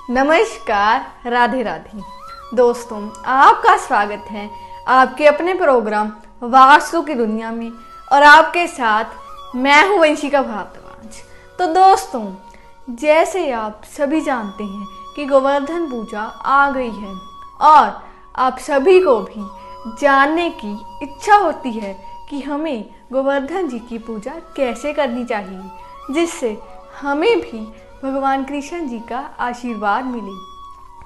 नमस्कार, राधे राधे। दोस्तों, आपका स्वागत है आपके अपने प्रोग्राम वास्तु की दुनिया में और आपके साथ मैं हूं वंशिका भारद्वाज। तो दोस्तों, जैसे आप सभी जानते हैं कि गोवर्धन पूजा आ गई है और आप सभी को भी जानने की इच्छा होती है कि हमें गोवर्धन जी की पूजा कैसे करनी चाहिए, जिससे हमें भी भगवान कृष्ण जी का आशीर्वाद मिले।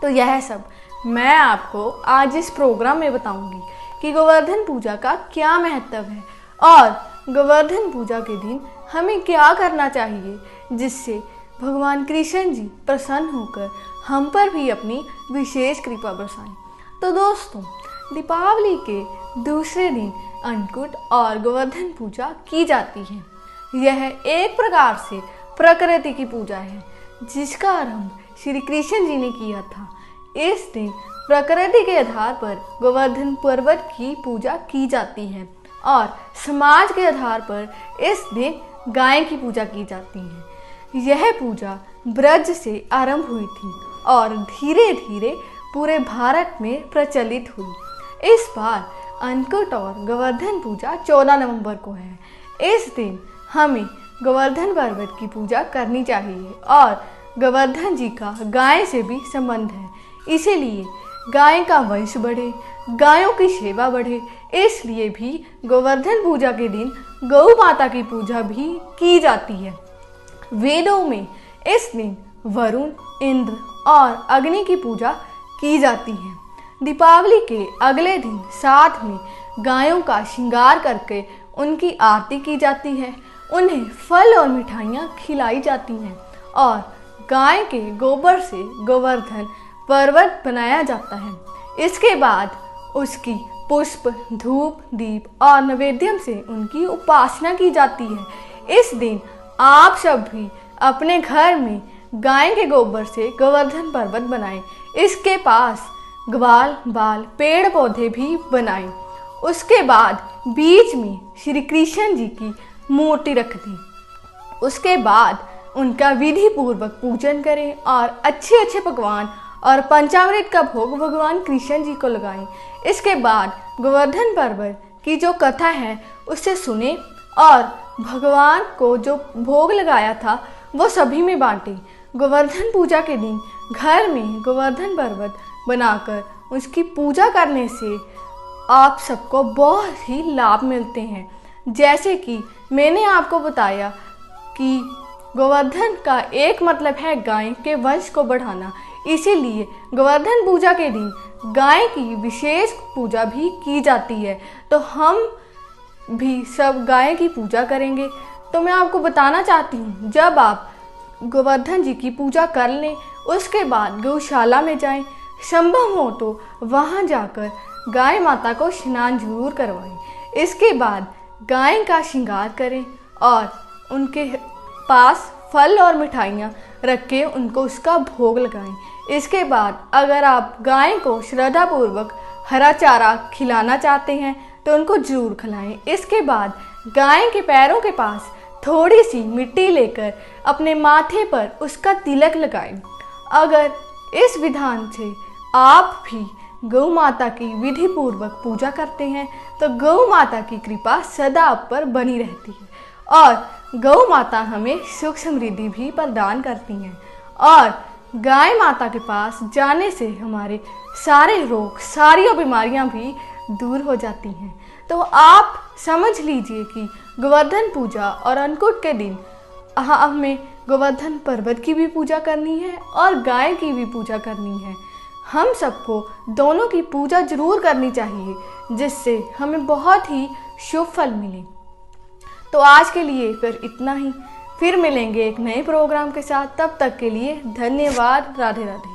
तो यह सब मैं आपको आज इस प्रोग्राम में बताऊंगी कि गोवर्धन पूजा का क्या महत्व है और गोवर्धन पूजा के दिन हमें क्या करना चाहिए, जिससे भगवान कृष्ण जी प्रसन्न होकर हम पर भी अपनी विशेष कृपा बरसाएं। तो दोस्तों, दीपावली के दूसरे दिन अन्नकूट और गोवर्धन पूजा की जाती है। यह एक प्रकार से प्रकृति की पूजा है जिसका आरंभ श्री कृष्ण जी ने किया था। इस दिन प्रकृति के आधार पर गोवर्धन पर्वत की पूजा की जाती है और समाज के आधार पर इस दिन गाय की पूजा की जाती है। यह पूजा ब्रज से आरंभ हुई थी और धीरे धीरे पूरे भारत में प्रचलित हुई। इस बार अन्नकूट और गोवर्धन पूजा 14 नवंबर को है। इस दिन हमें गोवर्धन पर्वत की पूजा करनी चाहिए और गोवर्धन जी का गाय से भी संबंध है, इसीलिए गाय का वंश बढ़े, गायों की सेवा बढ़े, इसलिए भी गोवर्धन पूजा के दिन गौ माता की पूजा भी की जाती है। वेदों में इस दिन वरुण, इंद्र और अग्नि की पूजा की जाती है। दीपावली के अगले दिन साथ में गायों का श्रृंगार करके उनकी आरती की जाती है, उन्हें फल और मिठाइयाँ खिलाई जाती हैं और गाय के गोबर से गोवर्धन पर्वत बनाया जाता है। इसके बाद उसकी पुष्प, धूप, दीप और नैवेद्य से उनकी उपासना की जाती है। इस दिन आप सब भी अपने घर में गाय के गोबर से गोवर्धन पर्वत बनाएं। इसके पास ग्वाल, बाल, पेड़ पौधे भी बनाएं। उसके बाद बीच में श्री कृष्ण जी की मूर्ति रख दी। उसके बाद उनका विधि पूर्वक पूजन करें और अच्छे अच्छे पकवान और पंचामृत का भोग भगवान कृष्ण जी को लगाएं। इसके बाद गोवर्धन पर्वत की जो कथा है उसे सुने और भगवान को जो भोग लगाया था वो सभी में बांटें। गोवर्धन पूजा के दिन घर में गोवर्धन पर्वत बनाकर उसकी पूजा करने से आप सबको बहुत ही लाभ मिलते हैं। जैसे कि मैंने आपको बताया कि गोवर्धन का एक मतलब है गाय के वंश को बढ़ाना, इसीलिए गोवर्धन पूजा के दिन गाय की विशेष पूजा भी की जाती है। तो हम भी सब गाय की पूजा करेंगे। तो मैं आपको बताना चाहती हूँ, जब आप गोवर्धन जी की पूजा कर लें उसके बाद गौशाला में जाएं, संभव हो तो वहाँ जाकर गाय माता को स्नान जरूर करवाएं। इसके बाद गाय का श्रृंगार करें और उनके पास फल और मिठाइयाँ रख के उनको उसका भोग लगाएं। इसके बाद अगर आप गाय को श्रद्धापूर्वक हरा चारा खिलाना चाहते हैं तो उनको जरूर खिलाएं। इसके बाद गाय के पैरों के पास थोड़ी सी मिट्टी लेकर अपने माथे पर उसका तिलक लगाएं। अगर इस विधान से आप भी गौ माता की विधि पूर्वक पूजा करते हैं तो गौ माता की कृपा सदा आप पर बनी रहती है और गौ माता हमें सुख समृद्धि भी प्रदान करती हैं और गाय माता के पास जाने से हमारे सारे रोग, सारी बीमारियां भी दूर हो जाती हैं। तो आप समझ लीजिए कि गोवर्धन पूजा और अन्नकूट के दिन हमें गोवर्धन पर्वत की भी पूजा करनी है और गाय की भी पूजा करनी है। हम सबको दोनों की पूजा जरूर करनी चाहिए, जिससे हमें बहुत ही शुभ फल मिले। तो आज के लिए फिर इतना ही, फिर मिलेंगे एक नए प्रोग्राम के साथ। तब तक के लिए धन्यवाद। राधे राधे।